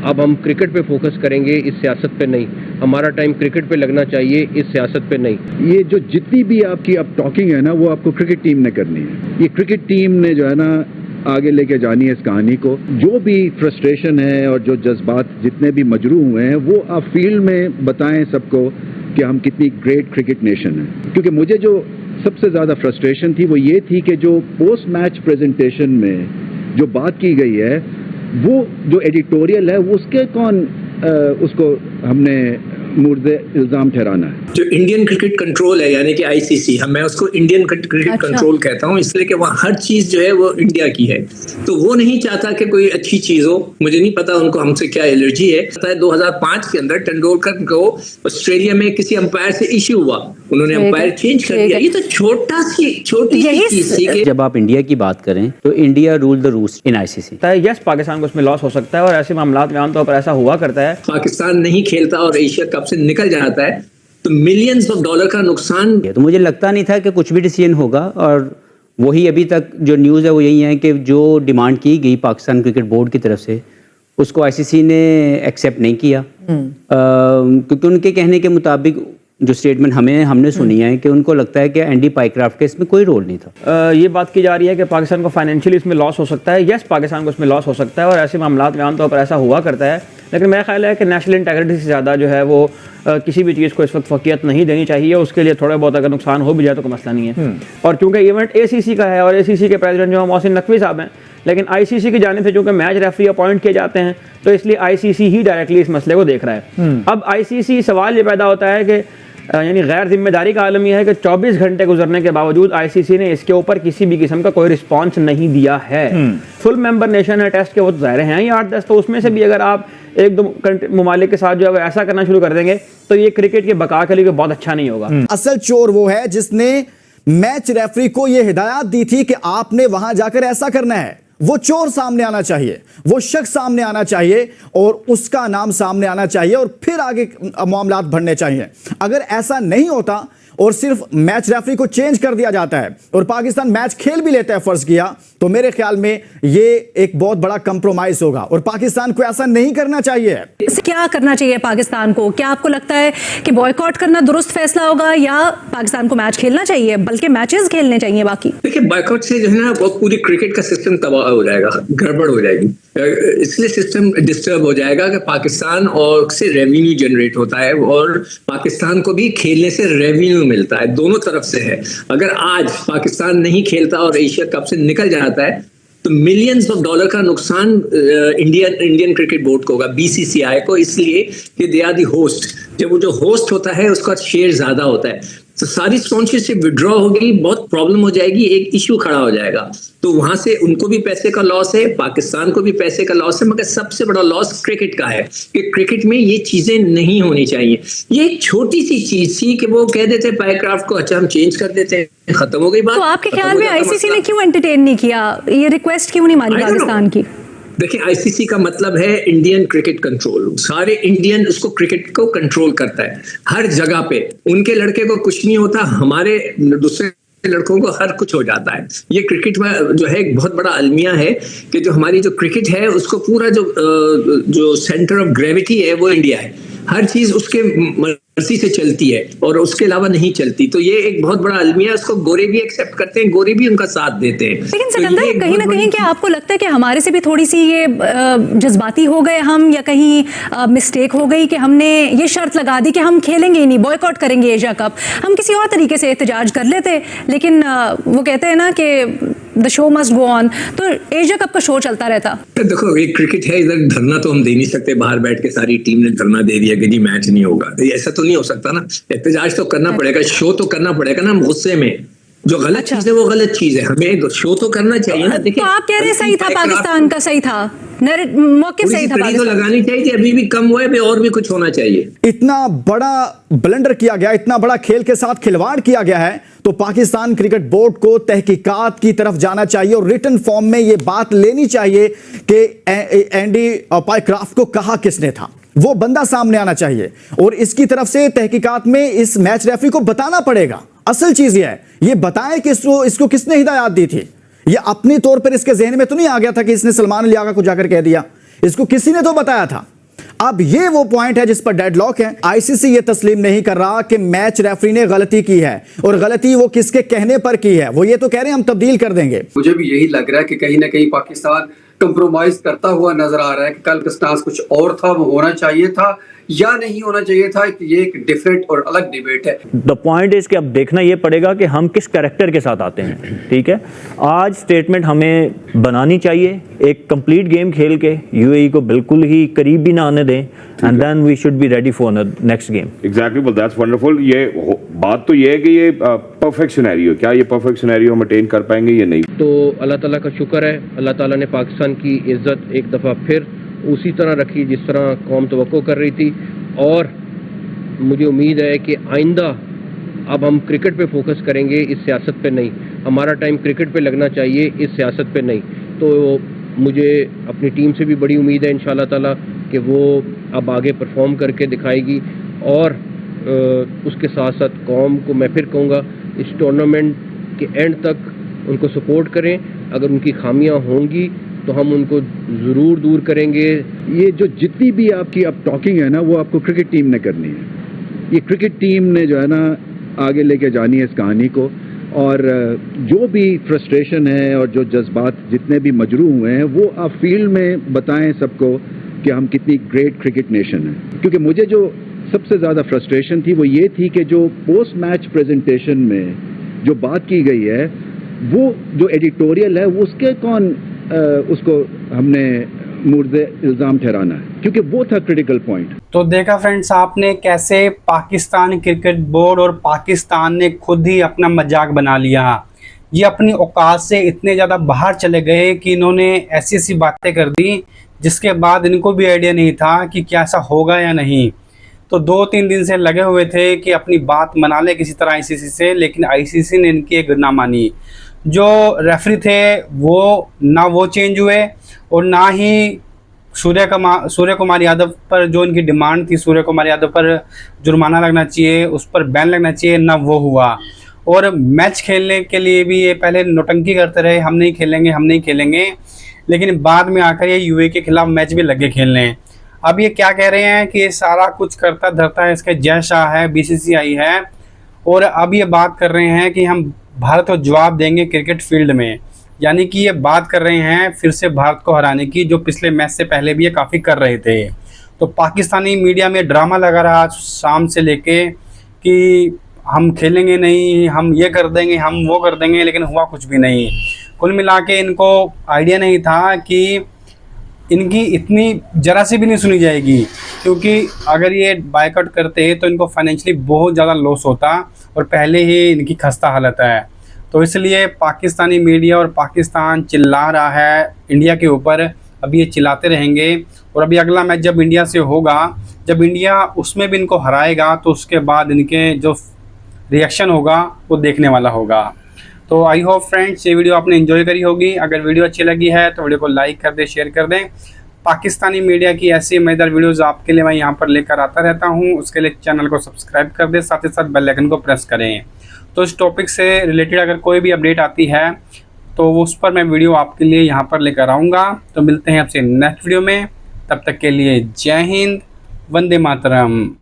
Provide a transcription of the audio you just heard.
अब हम क्रिकेट पे फोकस करेंगे, इस सियासत पे नहीं। हमारा टाइम क्रिकेट पे लगना चाहिए, इस सियासत पे नहीं। ये जो जितनी भी आपकी अब टॉकिंग है ना, वो आपको क्रिकेट टीम ने करनी है। ये क्रिकेट टीम ने जो है ना आगे लेके जानी है इस कहानी को। जो भी फ्रस्ट्रेशन है और जो जज्बात जितने भी मजरू हुए हैं, वो आप फील्ड में बताएं सबको कि हम कितनी ग्रेट क्रिकेट नेशन है। क्योंकि मुझे जो सबसे ज्यादा फ्रस्ट्रेशन थी वो ये थी कि जो पोस्ट मैच प्रेजेंटेशन में जो बात की गई है, वो जो एडिटोरियल है वो उसके कौन उसको हमने मुर्दे इल्जाम ठहराना है। जो इंडियन क्रिकेट कंट्रोल है यानी कि आईसीसी, मैं उसको इंडियन क्रिकेट कंट्रोल कहता हूं, इसलिए कि वहाँ हर चीज जो है वो इंडिया की है। तो वो नहीं चाहता कि कोई अच्छी चीज हो। मुझे नहीं पता उनको हमसे क्या एलर्जी है। 2005 के अंदर तेंदुलकर को ऑस्ट्रेलिया में किसी अंपायर से इश्यू हुआ, उन्होंने अंपायर चेंज कर दिया। ये तो छोटी सी चीज थी। जब आप इंडिया की बात करें तो India rule the rules in ICC. Yes, Pakistan को उसमें लॉस हो सकता है और ऐसे मामला में आमतौर पर ऐसा हुआ करता है। पाकिस्तान नहीं खेलता और एशिया कप से निकल जाता है तो मिलियंस ऑफ डॉलर का नुकसान। तो मुझे लगता नहीं था कि कुछ भी डिसीजन होगा, और वही अभी तक जो न्यूज़ है वो यही है कि जो डिमांड की गई पाकिस्तान क्रिकेट बोर्ड की तरफ से उसको आईसीसी ने एक्सेप्ट नहीं किया, क्योंकि उनके कहने के मुताबिक जो स्टेटमेंट हमने सुनी है कि उनको लगता है कि एंडी पाइक्राफ्ट के इसमें कोई रोल नहीं था। ये बात की जा रही है कि पाकिस्तान को फाइनेंशियली इसमें लॉस हो सकता है। यस, पाकिस्तान को इसमें लॉस हो सकता है और ऐसे मामला में आमतौर पर ऐसा हुआ करता है। लेकिन मेरा ख्याल है कि नेशनल इंटेग्रिटी से ज़्यादा जो है वो किसी भी चीज़ को इस वक्त फ़कीयत नहीं देनी चाहिए। उसके लिए थोड़ा बहुत अगर नुकसान हो भी जाए तो कोई मसला नहीं है। और क्योंकि इवेंट एसीसी का है और एसीसी के प्रेसिडेंट जो मोहसिन नकवी साहब हैं, लेकिन आईसीसी की जानिब से चूंकि मैच रेफरी अपॉइंट किए जाते हैं तो इसलिए आईसीसी ही डायरेक्टली इस मसले को देख रहा है। अब आईसीसी सवाल ये पैदा होता है कि यानी गैर जिम्मेदारी का आलम यह है कि 24 घंटे गुजरने के बावजूद आईसीसी ने इसके ऊपर किसी भी किस्म का कोई रिस्पांस नहीं दिया है। फुल मेंबर नेशन है टेस्ट के, वो ज़ाहिर हैं ही 8-10, तो उसमें से भी अगर आप एक दो ममालिक के साथ जो है वो ऐसा करना शुरू कर देंगे तो ये क्रिकेट के बका के लिए बहुत अच्छा नहीं होगा। असल चोर वो है जिसने मैच रेफरी को यह हिदायत दी थी कि आपने वहां जाकर ऐसा करना है। वो चोर सामने आना चाहिए, वो शख्स सामने आना चाहिए और उसका नाम सामने आना चाहिए और फिर आगे मामलात बढ़ने चाहिए। अगर ऐसा नहीं होता और सिर्फ मैच रेफरी को चेंज कर दिया जाता है और पाकिस्तान मैच खेल भी लेता है फर्ज किया, तो मेरे ख्याल में ये एक बहुत बड़ा कंप्रोमाइज होगा और पाकिस्तान को ऐसा नहीं करना चाहिए। क्या करना चाहिए पाकिस्तान को? क्या आपको लगता है कि बॉयकॉट करना दुरुस्त फैसला होगा या पाकिस्तान को मैच खेलना चाहिए, बल्कि मैचेस खेलने चाहिए? बाकी देखिए, बॉयकॉट से जो है ना वो पूरी क्रिकेट का सिस्टम तबाह हो जाएगा, गड़बड़ हो जाएगी। इसलिए सिस्टम डिस्टर्ब हो जाएगा कि पाकिस्तान और से रेवेन्यू जनरेट होता है और पाकिस्तान को भी खेलने से रेवेन्यू मिलता है, दोनों तरफ से है। अगर आज पाकिस्तान नहीं खेलता और एशिया कप से निकल जाता है तो मिलियंस ऑफ डॉलर का नुकसान इंडियन क्रिकेट बोर्ड को होगा, बीसीसीआई को, इसलिए कि दे आर द होस्ट। जब वो जो होस्ट होता है उसका शेयर ज्यादा होता है तो सारी स्पॉन्सरशिप विड्रॉ होगी, बहुत प्रॉब्लम हो जाएगी, एक इश्यू खड़ा हो जाएगा। तो वहां से उनको भी पैसे का लॉस है, पाकिस्तान को भी पैसे का लॉस है, मगर सबसे बड़ा लॉस क्रिकेट का है कि क्रिकेट में ये चीजें नहीं होनी चाहिए। ये एक छोटी सी चीज थी कि वो कह देते पाइक्राफ्ट को, अच्छा हम चेंज कर देते हैं, खत्म हो गई बात। तो आपके ख्याल में आईसीसी ने क्यों एंटरटेन नहीं किया, ये रिक्वेस्ट क्यों नहीं मानी पाकिस्तान की? देखिए, आईसीसी का मतलब है इंडियन क्रिकेट कंट्रोल। सारे इंडियन उसको क्रिकेट को कंट्रोल करता है हर जगह पे। उनके लड़के को कुछ नहीं होता, हमारे दूसरे लड़कों को हर कुछ हो जाता है। ये क्रिकेट में जो है एक बहुत बड़ा अलमिया है कि जो हमारी जो क्रिकेट है उसको पूरा जो सेंटर ऑफ ग्रेविटी है वो इंडिया है। हर चीज उसके मर्जी से चलती है और उसके अलावा नहीं चलती। तो ये एक बहुत बड़ा अलमिया, उसको गोरे भी एक्सेप्ट करते हैं, गोरे भी उनका साथ देते हैं। लेकिन सिकंदर, कहीं ना कहीं क्या आपको लगता है कि हमारे से भी थोड़ी सी ये जज्बाती हो गए हम, या कहीं मिस्टेक हो गई कि हमने ये शर्त लगा दी कि हम खेलेंगे ही नहीं, बॉयकॉट करेंगे एशिया कप? हम किसी और तरीके से एहतजाज कर लेते, लेकिन वो कहते हैं ना कि the show must go on, तो एशिया कप का शो चलता रहता। देखो, ये क्रिकेट है, इधर धरना तो हम दे नहीं सकते। बाहर बैठ के सारी टीम ने धरना दे दिया कि जी मैच नहीं होगा, ऐसा तो नहीं हो सकता ना। एहतजाज तो करना पड़ेगा, शो तो करना पड़ेगा ना। गुस्से में जो गलत चीज है वो गलत चीज है, हमें शो तो करना चाहिए ना। देखिए, तो आप कह रहे हैं सही था, पाकिस्तान का सही था, मौके सही था, तो लगानी चाहिए थी, अभी भी कम हुआ है, और भी कुछ होना चाहिए। इतना बड़ा ब्लंडर किया गया, इतना बड़ा खेल के साथ खिलवाड़ किया गया है, तो पाकिस्तान क्रिकेट बोर्ड को तहकीकात की तरफ जाना चाहिए और रिटन फॉर्म में यह बात लेनी चाहिए कि एंडी पाइक्राफ्ट को कहा किसने था। वो बंदा सामने आना चाहिए और इसकी तरफ से तहकीकात में इस मैच रेफरी को बताना पड़ेगा। असल चीज ये है, ये बताएं कि इसको किसने हिदायत दी थी। ये अपनी तौर पर इसके जहन में तो नहीं आ गया था कि इसने सलमान अली आगा को जाकर कह दिया, इसको किसी ने तो बताया था। अब ये वो पॉइंट है जिस पर डेडलॉक है। आईसीसी ये तस्लीम नहीं कर रहा कि मैच रेफरी ने गलती की है, और गलती वो किसके कहने पर की है। वो ये तो कह रहे हैं हम तब्दील कर देंगे। मुझे भी यही लग रहा है कि कहीं ना कहीं पाकिस्तान कंप्रोमाइज करता हुआ नजर आ रहा है कि कल का स्टांस कुछ और था, वो होना चाहिए था या नहीं होना चाहिए था। ये एक डिफरेंट और अलग डिबेट है। द पॉइंट इज कि अब देखना ये पड़ेगा कि हम किस कैरेक्टर के साथ आते हैं। ठीक है, आज स्टेटमेंट हमें बनानी चाहिए, एक कंप्लीट गेम खेल के यूएई को बिल्कुल ही करीब भी ना आने दें, and then we should be ready for next game. Exactly, but that's wonderful. ये बात तो ये है कि ये परफेक्ट सिनेरियो, क्या ये परफेक्ट सिनेरियो हम अटेन कर पाएंगे या नहीं? तो अल्लाह ताला का शुक्र है, अल्लाह ताला ने पाकिस्तान की इज्जत एक दफ़ा फिर उसी तरह रखी जिस तरह कौम तवक्को कर रही थी। और मुझे उम्मीद है कि आइंदा अब हम क्रिकेट पे फोकस करेंगे, इस सियासत पे नहीं। हमारा टाइम क्रिकेट पे लगना चाहिए, इस सियासत पे नहीं। तो मुझे अपनी टीम से भी बड़ी उम्मीद है इंशाल्लाह ताला कि वो अब आगे परफॉर्म करके दिखाएगी। और उसके साथ साथ कौम को मैं फिर कहूँगा, इस टूर्नामेंट के एंड तक उनको सपोर्ट करें। अगर उनकी खामियां होंगी तो हम उनको ज़रूर दूर करेंगे। ये जो जितनी भी आपकी अब टॉकिंग है ना, वो आपको क्रिकेट टीम ने करनी है। ये क्रिकेट टीम ने जो है ना आगे लेके जानी है इस कहानी को। और जो भी फ्रस्ट्रेशन है और जो जज्बात जितने भी मजरू हुए हैं, वो आप फील्ड में बताएं सबको कि हम कितनी ग्रेट क्रिकेट नेशन है। क्योंकि मुझे जो सबसे ज़्यादा फ्रस्ट्रेशन थी वो ये थी कि जो पोस्ट मैच प्रेजेंटेशन में जो बात की गई है, वो जो एडिटोरियल है, उसके कौन उसको हमने मुर्दे इल्ज़ाम ठहराना है, क्योंकि वो था क्रिटिकल पॉइंट। तो देखा फ्रेंड्स आपने कैसे पाकिस्तान क्रिकेट बोर्ड और पाकिस्तान ने खुद ही अपना मजाक बना लिया। ये अपनी औकात से इतने ज़्यादा बाहर चले गए कि इन्होंने ऐसी ऐसी बातें कर दी जिसके बाद इनको भी आइडिया नहीं था कि क्या ऐसा होगा या नहीं। तो 2-3 दिन से लगे हुए थे कि अपनी बात मना ले किसी तरह आईसीसी से, लेकिन आईसीसी ने इनकी एक ना मानी। जो रेफरी थे वो चेंज हुए, और ना ही सूर्य कुमार यादव पर जो इनकी डिमांड थी, सूर्य कुमार यादव पर जुर्माना लगना चाहिए, उस पर बैन लगना चाहिए, ना वो हुआ। और मैच खेलने के लिए भी ये पहले नौटंकी करते रहे, हम नहीं खेलेंगे, लेकिन बाद में आकर ये यूएई के खिलाफ मैच भी लगे खेलने। अब ये क्या कह रहे हैं कि ये सारा कुछ करता धरता है इसके जय शाह है, बीसीसीआई है, और अब ये बात कर रहे हैं कि हम भारत को जवाब देंगे क्रिकेट फील्ड में। यानी कि ये बात कर रहे हैं फिर से भारत को हराने की, जो पिछले मैच से पहले भी ये काफ़ी कर रहे थे। तो पाकिस्तानी मीडिया में ड्रामा लगा रहा शाम से लेके कि हम खेलेंगे नहीं, हम ये कर देंगे, हम वो कर देंगे, लेकिन हुआ कुछ भी नहीं। कुल मिला के इनको आइडिया नहीं था कि इनकी इतनी जरा सी भी नहीं सुनी जाएगी, क्योंकि अगर ये बायकॉट करते तो इनको फाइनेंशियली बहुत ज़्यादा लॉस होता, और पहले ही इनकी खस्ता हालत है। तो इसलिए पाकिस्तानी मीडिया और पाकिस्तान चिल्ला रहा है इंडिया के ऊपर। अभी ये चिल्लाते रहेंगे, और अभी अगला मैच जब इंडिया से होगा, जब इंडिया उसमें भी इनको हराएगा, तो उसके बाद इनके जो रिएक्शन होगा वो देखने वाला होगा। तो आई होप फ्रेंड्स ये वीडियो आपने एंजॉय करी होगी। अगर वीडियो अच्छी लगी है तो वीडियो को लाइक कर दें, शेयर कर दें। पाकिस्तानी मीडिया की ऐसी मज़ेदार वीडियोस आपके लिए मैं यहाँ पर लेकर आता रहता हूँ। उसके लिए चैनल को सब्सक्राइब कर दें, साथ ही साथ बेल आइकन को प्रेस करें। तो इस टॉपिक से रिलेटेड अगर कोई भी अपडेट आती है तो उस पर मैं वीडियो आपके लिए यहाँ पर लेकर आऊँगा। तो मिलते हैं आपसे नेक्स्ट वीडियो में, तब तक के लिए जय हिंद, वंदे मातरम।